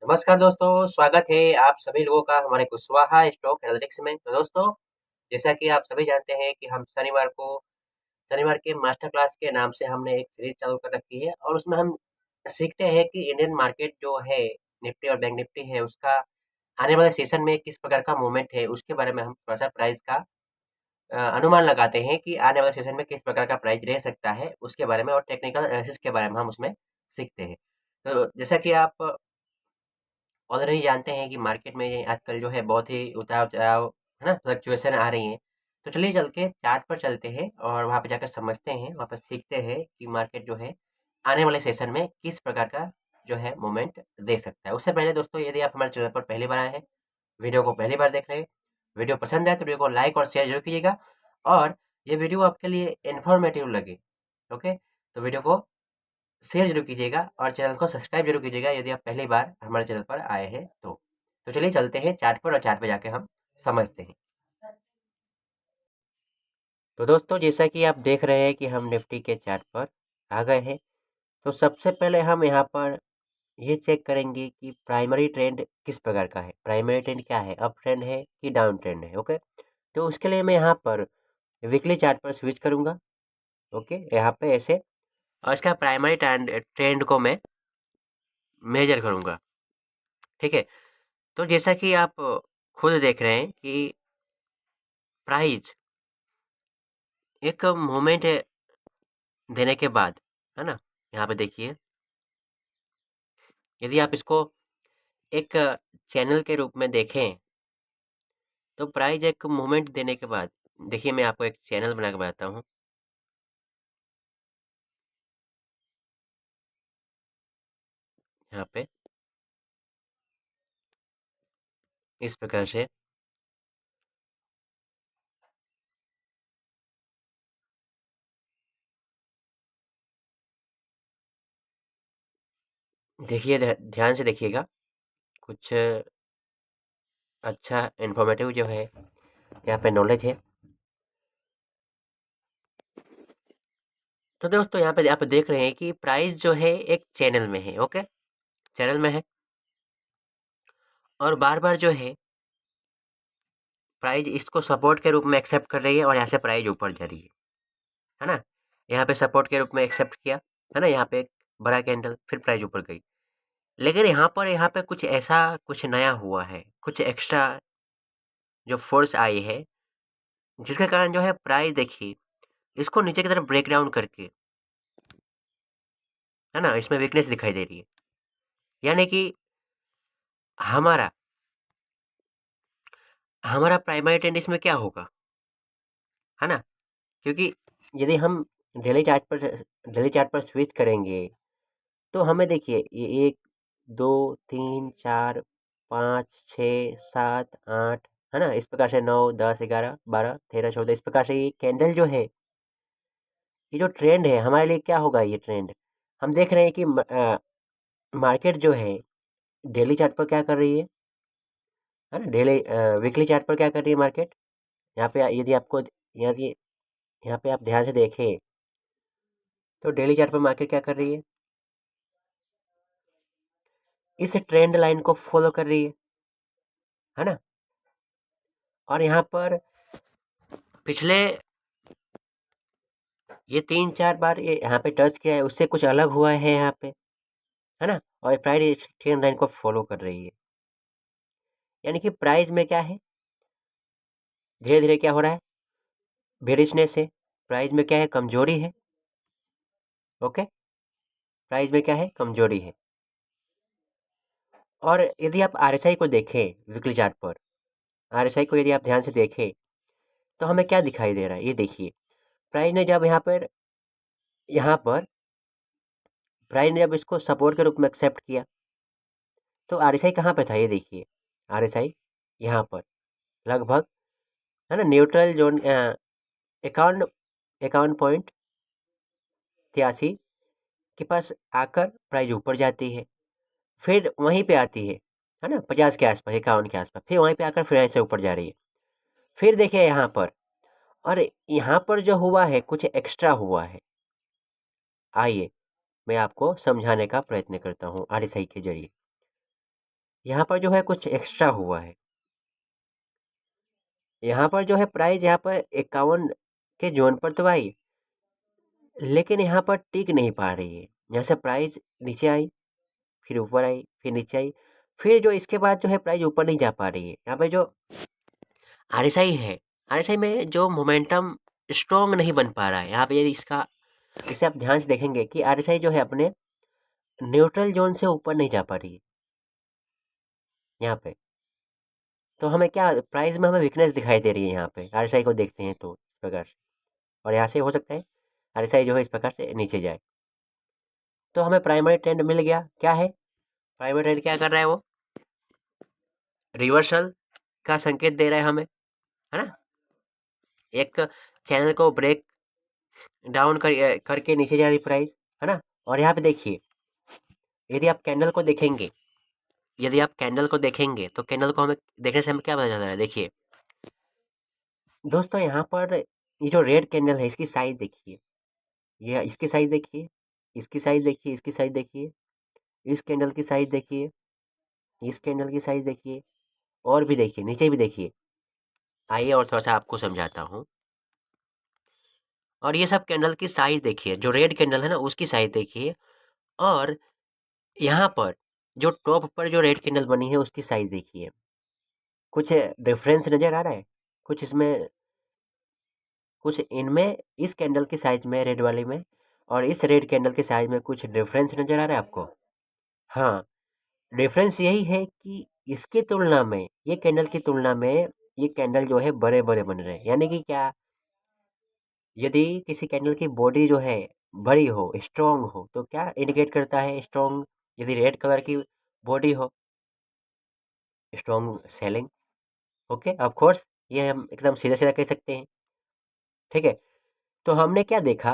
नमस्कार दोस्तों, स्वागत है आप सभी लोगों का हमारे कुशवाहा स्टॉक एनालिटिक्स में। तो दोस्तों, जैसा कि आप सभी जानते हैं कि हम शनिवार के मास्टर क्लास के नाम से हमने एक सीरीज चालू कर रखी है और उसमें हम सीखते हैं कि इंडियन मार्केट जो है, निफ्टी और बैंक निफ्टी है, उसका आने वाले सेशन में किस प्रकार का मूवमेंट है, उसके बारे में हम थोड़ा-सा प्राइस का अनुमान लगाते हैं कि आने वाले सेशन में किस प्रकार का प्राइस रह सकता है, उसके बारे में और टेक्निकल एनालिसिस के बारे में हम उसमें सीखते हैं। तो जैसा कि आप ऑलरेडी जानते हैं कि मार्केट में आजकल जो है बहुत ही उतार-चढ़ाव, है ना? फ्लक्चुएशन आ रही हैं। तो चलिए चल के चार्ट पर चलते हैं और वहाँ पे जाकर समझते हैं, वहाँ पे सीखते हैं कि मार्केट जो है आने वाले सेशन में किस प्रकार का जो है मोमेंट दे सकता है। उससे पहले दोस्तों, यदि आप हमारे चैनल पर पहली बार आए हैं, वीडियो को पहली बार देख रहे हैं, वीडियो पसंद आए तो वीडियो को लाइक और शेयर ज़रूर कीजिएगा और ये वीडियो आपके लिए इन्फॉर्मेटिव लगे, ओके? तो वीडियो को शेयर ज़रूर कीजिएगा और चैनल को सब्सक्राइब ज़रूर कीजिएगा यदि आप पहली बार हमारे चैनल पर आए हैं तो। तो चलिए चलते हैं चार्ट पर और चार्ट पे जाके हम समझते हैं। तो दोस्तों, जैसा कि आप देख रहे हैं कि हम निफ्टी के चार्ट पर आ गए हैं। तो सबसे पहले हम यहाँ पर ये चेक करेंगे कि प्राइमरी ट्रेंड किस प्रकार का है। प्राइमरी ट्रेंड क्या है, अप ट्रेंड है कि डाउन ट्रेंड है, ओके? तो उसके लिए मैं यहाँ पर वीकली चार्ट पर स्विच करूँगा, ओके? यहाँ पे ऐसे और इसका प्राइमरी ट्रेंड ट्रेंड को मैं मेजर करूँगा, ठीक है? तो जैसा कि आप खुद देख रहे हैं कि प्राइस एक मोमेंट देने के बाद, है ना? यहाँ पे देखिए, यदि आप इसको एक चैनल के रूप में देखें, तो प्राइस एक मोमेंट देने के बाद देखिए, मैं आपको एक चैनल बना के बताता हूँ। यहाँ पे इस प्रकार से देखिए, ध्यान से देखिएगा, कुछ अच्छा इन्फॉर्मेटिव जो है यहाँ पे नॉलेज है। तो दोस्तों, यहाँ पे आप देख रहे हैं कि प्राइस जो है एक चैनल में है, ओके? चैनल में है और बार-बार जो है प्राइस इसको सपोर्ट के रूप में एक्सेप्ट कर रही है और यहाँ से प्राइस ऊपर जा रही है ना? यहाँ पे सपोर्ट के रूप में एक्सेप्ट किया, है ना? यहाँ पे एक बड़ा कैंडल, फिर प्राइस ऊपर गई। लेकिन यहाँ पे कुछ ऐसा कुछ नया हुआ है, कुछ एक्स्ट्रा जो फ़ोर्स आई है, जिसके कारण जो है प्राइस देखिए, इसको नीचे की तरफ ब्रेक डाउन करके, है ना? इसमें वीकनेस दिखाई दे रही है। यानी कि हमारा हमारा प्राइमरी ट्रेंड इसमें क्या होगा, है ना? क्योंकि यदि हम डेली चार्ट पर स्विच करेंगे, तो हमें देखिए ये 1, 2, 3, 4, 5, 6, 7, 8, है ना? इस प्रकार से 9, 10, 11, 12, 13, 14 इस प्रकार से ये कैंडल जो है, ये जो ट्रेंड है हमारे लिए क्या होगा ये ट्रेंड? हम देख रहे हैं कि मार्केट जो है डेली चार्ट पर क्या कर रही है ना? वीकली चार्ट पर क्या कर रही है मार्केट? यहाँ पे यदि आपको यदि यहाँ पे आप ध्यान से देखें, तो डेली चार्ट पर मार्केट क्या कर रही है? इस ट्रेंड लाइन को फॉलो कर रही है ना? और यहाँ पर पिछले ये 3-4 बार ये यहाँ पे टच किया है, उससे कुछ अलग हुआ है यहाँ पे, है ना? और प्राइस इस ट्रेंड लाइन को फॉलो कर रही है। यानी कि प्राइस में क्या है? धीरे-धीरे क्या हो रहा है? बेरिशनेस है। प्राइस में क्या है? कमजोरी है। ओके? प्राइस में क्या है? कमजोरी है। और यदि आप आरएसआई को देखें वीकली चार्ट पर, आरएसआई को यदि आप ध्यान से देखें, तो हमें क्या दिखाई दे रहा है? ये देखिए, प्राइस ने जब यहाँ पर प्राइस ने जब इसको सपोर्ट के रूप में एक्सेप्ट किया, तो आरएसआई कहाँ पे था? ये देखिए, आरएसआई यहाँ पर लगभग, है ना? न्यूट्रल जोन 51 51.83 के पास आकर प्राइस ऊपर जाती है, फिर वहीं पे आती है ना? 50 के आसपास, 51 के आसपास, फिर वहीं पे आकर फिर ऐसे ऊपर जा रही है। फिर देखिए यहाँ पर, और यहाँ पर जो हुआ है कुछ एक्स्ट्रा हुआ है। आइए मैं आपको समझाने का प्रयत्न करता हूँ आरएसआई के जरिए। यहाँ पर जो है कुछ एक्स्ट्रा हुआ है। यहाँ पर जो है प्राइस यहाँ पर 51 के जोन पर तो आई, लेकिन यहाँ पर टिक नहीं पा रही है। यहाँ से प्राइस नीचे आई, फिर ऊपर आई, फिर नीचे आई, फिर जो इसके बाद जो है प्राइस ऊपर नहीं जा पा रही है। यहाँ पे जो आरएसआई है, आरएसआई में जो मोमेंटम स्ट्रॉन्ग नहीं बन पा रहा है। यहाँ पे यदि इसका इसे आप ध्यान से देखेंगे कि आरएसआई जो है अपने न्यूट्रल जोन से ऊपर नहीं जा पा रही है यहाँ पे। तो हमें क्या प्राइस में हमें वीकनेस दिखाई दे रही है यहाँ पे, आरएसआई को देखते हैं तो इस प्रकार से। और यहाँ से हो सकता है आरएसआई जो है इस प्रकार से नीचे जाए। तो हमें प्राइमरी ट्रेंड मिल गया। क्या है प्राइमरी ट्रेंड, क्या कर रहा है वो? रिवर्सल का संकेत दे रहा है हमें, है ना। एक चैनल को ब्रेक डाउन करके नीचे जा रही प्राइस, है ना। और यहाँ पे देखिए, यदि आप कैंडल को देखेंगे, यदि आप कैंडल को देखेंगे तो कैंडल को हमें देखने से हमें क्या पता चल रहा है? देखिए दोस्तों, यहाँ पर ये जो रेड कैंडल है इसकी साइज देखिए, ये इसकी साइज देखिए, इसकी साइज देखिए, इसकी साइज देखिए, इस कैंडल की साइज देखिए, इस कैंडल की साइज देखिए, और भी देखिए, नीचे भी देखिए। आइए और थोड़ा सा आपको समझाता हूँ। और ये सब कैंडल की साइज देखिए, जो रेड कैंडल है ना उसकी साइज देखिए, और यहाँ पर जो टॉप पर जो रेड कैंडल बनी है उसकी साइज देखिए। कुछ डिफरेंस नज़र आ रहा है? कुछ इसमें, कुछ इनमें, इस कैंडल की साइज में रेड वाली में और इस रेड कैंडल की साइज में कुछ डिफरेंस नज़र आ रहा है आपको? हाँ, डिफरेंस यही है कि इसकी तुलना में, ये कैंडल की तुलना में ये कैंडल जो है बड़े बड़े बन रहे हैं। यानी कि क्या, यदि किसी कैंडल की बॉडी जो है बड़ी हो, स्ट्रॉन्ग हो, तो क्या इंडिकेट करता है स्ट्रॉन्ग? यदि रेड कलर की बॉडी हो, strong selling. Okay, of course ये हम एकदम सीधा सीधा कह सकते हैं। ठीक है, तो हमने क्या देखा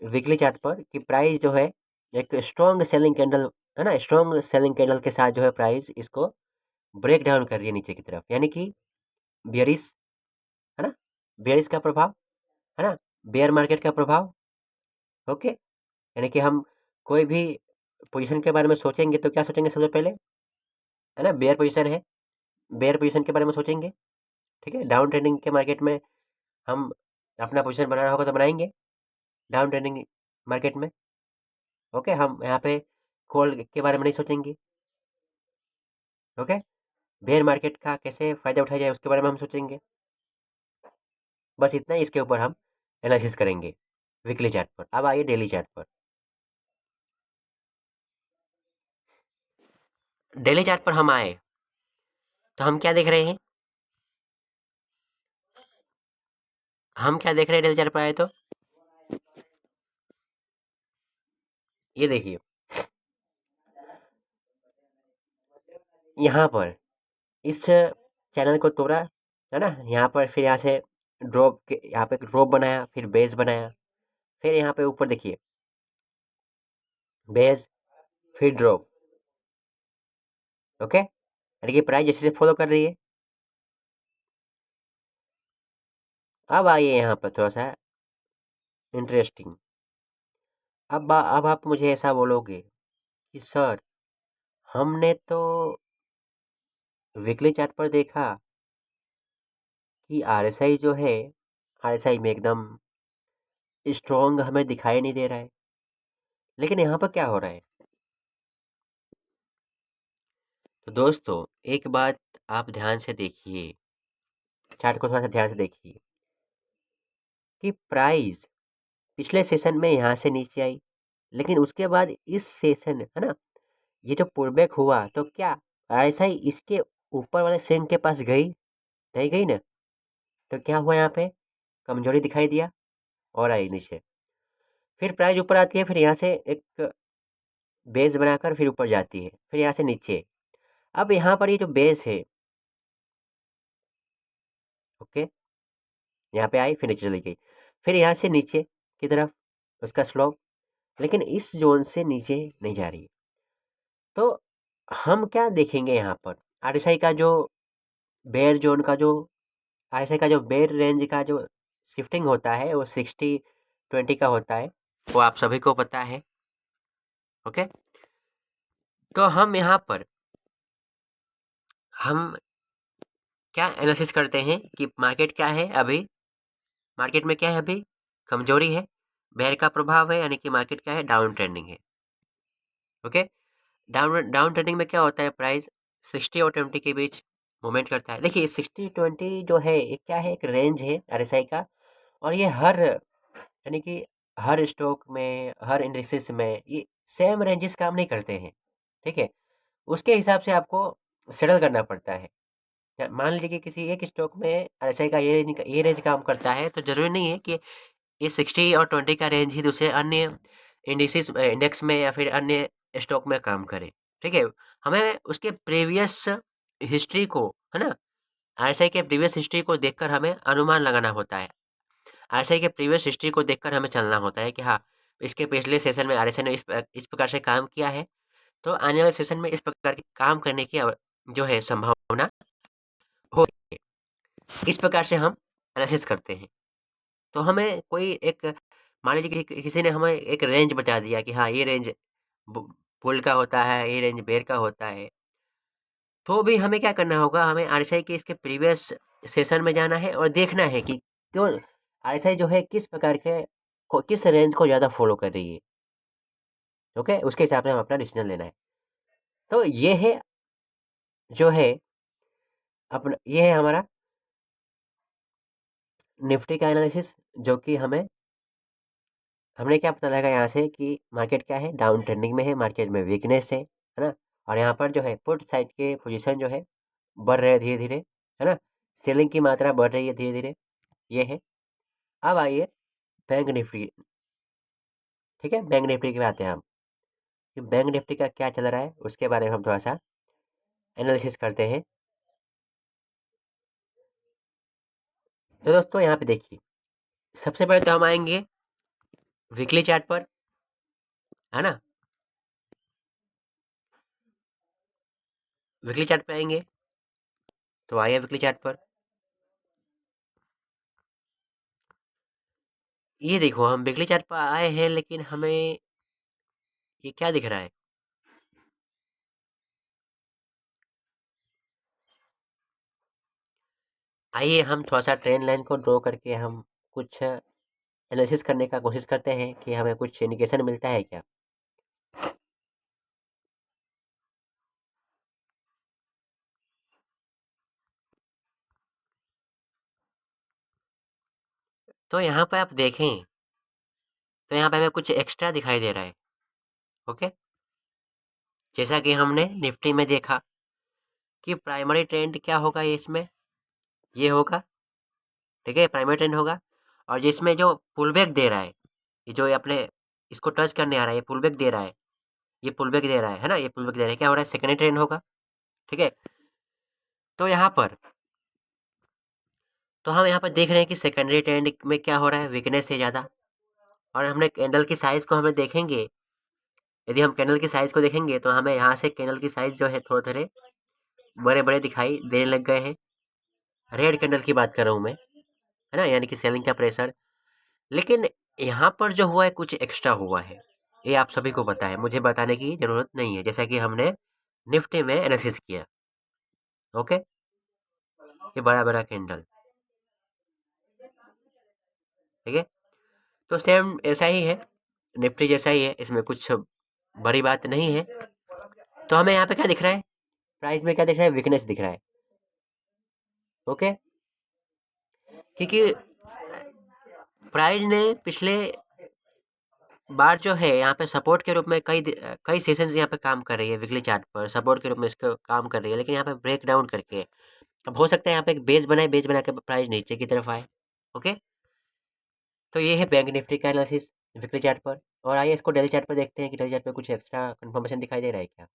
वीकली चार्ट पर कि प्राइस जो है एक स्ट्रॉन्ग सेलिंग कैंडल, है ना, स्ट्रॉन्ग सेलिंग कैंडल के साथ जो है प्राइस इसको ब्रेक डाउन कर रही है नीचे की तरफ, यानी कि बियरिश, है ना, बियरिश का प्रभाव, है ना, बेयर मार्केट का प्रभाव। ओके, यानी कि हम कोई भी पोजीशन के बारे में सोचेंगे तो क्या सोचेंगे सबसे पहले? है ना, बेयर पोजीशन है, बेयर पोजीशन के बारे में सोचेंगे। ठीक है, डाउन ट्रेंडिंग के मार्केट में हम अपना पोजीशन बनाना होगा तो बनाएंगे डाउन ट्रेंडिंग मार्केट में। ओके, हम यहाँ पे कॉल के बारे में नहीं सोचेंगे। ओके, बेयर मार्केट का कैसे फ़ायदा उठाया जाए उसके बारे में हम सोचेंगे। बस इतना ही इसके ऊपर हम एनालिसिस करेंगे वीकली चार्ट पर। अब आइए डेली चार्ट पर। डेली चार्ट पर हम आए तो हम क्या देख रहे हैं? हम क्या देख रहे हैं डेली चार्ट पर आए तो? ये देखिए, यहाँ पर इस चैनल को तोड़ा, है ना, यहाँ पर फिर यहाँ से ड्रॉप के, यहाँ पे ड्रॉप बनाया, फिर बेस बनाया, फिर यहाँ पे ऊपर देखिए बेस, फिर ड्रॉप। ओके, यानी कि प्राइस जैसे से फॉलो कर रही है। अब आइए यहाँ पर थोड़ा सा इंटरेस्टिंग। अब आप मुझे ऐसा बोलोगे कि सर, हमने तो वीकली चार्ट पर देखा कि आरएसआई जो है, आरएसआई में एकदम स्ट्रॉन्ग हमें दिखाई नहीं दे रहा है, लेकिन यहाँ पर क्या हो रहा है? तो दोस्तों, एक बात आप ध्यान से देखिए, चार्ट को थोड़ा सा ध्यान से देखिए कि प्राइस पिछले सेशन में यहाँ से नीचे आई, लेकिन उसके बाद इस सेशन, है ना, ये जो पुल बैक हुआ तो क्या आरएसआई इसके ऊपर वाले सेम के पास गई? नहीं गई ना। तो क्या हुआ यहाँ पे? कमजोरी दिखाई दिया और आई नीचे। फिर प्राइस ऊपर आती है, फिर यहाँ से एक बेस बनाकर फिर ऊपर जाती है, फिर यहाँ से नीचे। अब यहाँ पर ये जो बेस है, ओके, यहाँ पे आई फिर नीचे चली गई, फिर यहाँ से नीचे की तरफ उसका स्लोप, लेकिन इस जोन से नीचे नहीं जा रही। तो हम क्या देखेंगे यहाँ पर? आरएसआई का जो बेयर जोन का जो, आरएसआई का जो बेयर रेंज का जो शिफ्टिंग होता है वो 60-20 का होता है, वो आप सभी को पता है। ओके, तो हम यहाँ पर हम क्या एनालिसिस करते हैं कि मार्केट क्या है अभी, मार्केट में क्या है अभी, कमजोरी है, बेयर का प्रभाव है, यानी कि मार्केट क्या है, डाउन ट्रेंडिंग है। ओके, डाउन ट्रेंडिंग में क्या होता है, प्राइस 60 और 20 के बीच मूवमेंट करता है। देखिए 60-20 जो है ये क्या है, एक रेंज है आरएसआई का, और ये हर यानी कि हर स्टॉक में, हर इंडेक्सेस में ये सेम रेंजेस काम नहीं करते हैं। ठीक है, उसके हिसाब से आपको सेटल करना पड़ता है। मान लीजिए कि किसी एक स्टॉक में आरएसआई का ये रेंज काम करता है, तो जरूरी नहीं है कि ये 60 और 20 का रेंज ही दूसरे अन्य इंडेक्स में या फिर अन्य स्टॉक में काम करे। ठीक है, हमें उसके प्रीवियस हिस्ट्री को, है ना, आरएसआई के प्रीवियस हिस्ट्री को देखकर हमें अनुमान लगाना होता है। आरएसआई के प्रीवियस हिस्ट्री को देखकर हमें चलना होता है कि हाँ, इसके पिछले सेशन में आरएसआई ने इस प्रकार से काम किया है, तो आने वाले सेशन में इस प्रकार के काम करने की जो है संभावना हो। इस प्रकार से हम एनालिसिस करते हैं। तो हमें कोई एक, मान लीजिए कि किसी ने हमें एक रेंज बता दिया कि हाँ, ये रेंज बुल का होता है, ये रेंज बेयर का होता है, तो भी हमें क्या करना होगा, हमें आरएसआई के इसके प्रीवियस सेशन में जाना है और देखना है कि क्यों आरएसआई जो है किस प्रकार के किस रेंज को ज़्यादा फॉलो कर रही है। ओके, उसके हिसाब से हम अपना डिसीजन लेना है। तो ये है जो है अपना, ये है हमारा निफ्टी का एनालिसिस, जो कि हमने क्या पता लगा यहाँ से कि मार्केट क्या है, डाउन ट्रेंडिंग में है, मार्केट में वीकनेस है ना। और यहाँ पर जो है पुट साइड के पोजीशन जो है बढ़ रहे हैं धीरे धीरे, है ना, सेलिंग की मात्रा बढ़ रही है धीरे धीरे, ये है। अब आइए बैंक निफ्टी। ठीक है, बैंक निफ्टी की आते हैं हम कि बैंक निफ्टी का क्या चल रहा है, उसके बारे में हम थोड़ा सा एनालिसिस करते हैं। तो दोस्तों यहाँ पे देखिए, सबसे पहले तो हम आएंगे वीकली चार्ट पर, है ना। वीकली चार्ट पे आएंगे, तो आइए वीकली चार्ट पर। ये देखो, हम वीकली चार्ट पर आए हैं, लेकिन हमें ये क्या दिख रहा है, आइए हम थोड़ा सा ट्रेंड लाइन को ड्रॉ करके हम कुछ एनालिसिस करने का कोशिश करते हैं कि हमें कुछ इंडिकेशन मिलता है क्या। तो यहाँ पे आप देखें, तो यहाँ पे हमें कुछ एक्स्ट्रा दिखाई दे रहा है। ओके, जैसा कि हमने निफ्टी में देखा कि प्राइमरी ट्रेंड क्या होगा, ये इसमें ये होगा। ठीक है, प्राइमरी ट्रेंड होगा, और जिसमें जो पुल बैक दे रहा है, ये जो ये अपने इसको टच करने आ रहा है, ये पुल बैक दे रहा है, ये पुल बैक दे रहा है ना, ये पुल बैक दे रहा है, क्या हो रहा है, सेकेंडरी ट्रेंड होगा। ठीक है, तो यहाँ पर, तो हम यहाँ पर देख रहे हैं कि सेकेंडरी ट्रेंड में क्या हो रहा है, वीकनेस है ज़्यादा। और हमने कैंडल की साइज़ को हमें देखेंगे, यदि हम कैंडल की साइज़ को देखेंगे तो हमें यहाँ से कैंडल की साइज़ जो है थोड़े थोड़े बड़े बड़े दिखाई देने लग गए हैं। रेड कैंडल की बात कर रहा हूँ मैं, है ना, यानी कि सेलिंग का प्रेशर। लेकिन यहाँ पर जो हुआ है कुछ एक्स्ट्रा हुआ है, ये आप सभी को पता है, मुझे बताने की ज़रूरत नहीं है, जैसा कि हमने निफ्टी में एनालिसिस किया। ओके, ये बड़ा बड़ा कैंडल, ठीक है, तो सेम ऐसा ही है, निफ्टी जैसा ही है, इसमें कुछ बड़ी बात नहीं है। तो हमें यहाँ पे क्या दिख रहा है, प्राइस में क्या दिख रहा है, वीकनेस दिख रहा है। ओके, क्योंकि प्राइस ने पिछले बार जो है यहाँ पे सपोर्ट के रूप में कई सेशंस यहाँ पे काम कर रही है, वीकली चार्ट पर सपोर्ट के रूप में इसका काम कर रही है, लेकिन यहाँ पे ब्रेक डाउन करके अब हो सकता है यहाँ पे एक बेस बनाए, बेस बना के प्राइस नीचे की तरफ आए। ओके, तो ये है बैंक निफ्टी का एनालिसिस वीकली चार्ट पर। और आइए इसको डेली चार्ट पर देखते हैं कि डेली चार्ट पर कुछ एक्स्ट्रा कंफर्मेशन दिखाई दे रहा है क्या।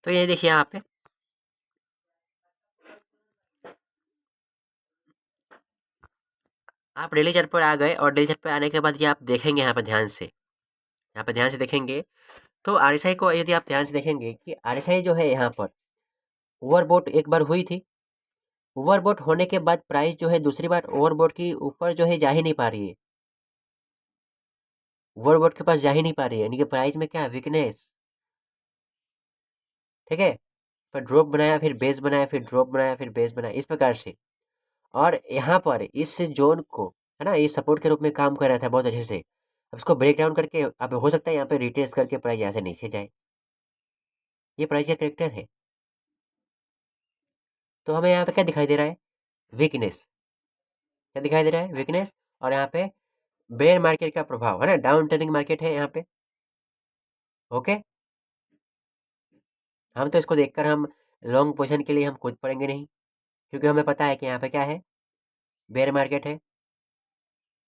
तो ये देखिए यहाँ पे, आप डेली चार्ट पर आ गए, और डेली चार्ट पर आने के बाद ये आप देखेंगे यहाँ पर ध्यान से, यहाँ पर ध्यान से देखेंगे, तो आरएसआई को यदि आप ध्यान से देखेंगे कि आरएसआई जो है यहाँ पर ओवरबोट एक बार हुई थी, ओवरबोट होने के बाद प्राइस जो है दूसरी बार ओवरबोट की ऊपर जो है जा ही नहीं पा रही है, ओवरबोट के पास जा ही नहीं पा रही है, यानी कि प्राइस में क्या वीकनेस। ठीक है। फिर ड्रॉप बनाया, फिर बेस बनाया, फिर ड्रॉप बनाया, फिर बेस बनाया, इस प्रकार से। और यहाँ पर इस जोन को, है ना, ये सपोर्ट के रूप में काम कर रहा था बहुत अच्छे से। अब इसको ब्रेक डाउन करके अब हो सकता है यहाँ पे रिट्रेस करके प्राइस यहाँ से नीचे जाए। ये प्राइस का करेक्टर है। तो हमें यहाँ पे क्या दिखाई दे रहा है? वीकनेस। क्या दिखाई दे रहा है? वीकनेस। और यहाँ पे बेयर मार्केट का प्रभाव, है ना, डाउन ट्रेंडिंग मार्केट है यहाँ पे। ओके, हम तो इसको देखकर हम लॉन्ग पोजीशन के लिए हम कूद पड़ेंगे नहीं, क्योंकि हमें पता है कि यहाँ पे क्या है, बेयर मार्केट है।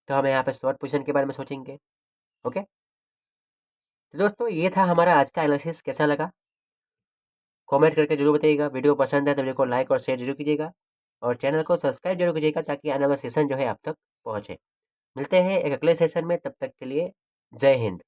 तो हम यहाँ पे शॉर्ट पोजीशन के बारे में सोचेंगे। ओके, तो दोस्तों ये था हमारा आज का एनालिसिस। कैसा लगा कमेंट करके जरूर बताइएगा। वीडियो पसंद है तो वीडियो को लाइक और शेयर जरूर कीजिएगा, और चैनल को सब्सक्राइब जरूर कीजिएगा, ताकि आने वाला सेशन जो है आप तक पहुँचे। मिलते हैं एक अगले सेशन में, तब तक के लिए जय हिंद।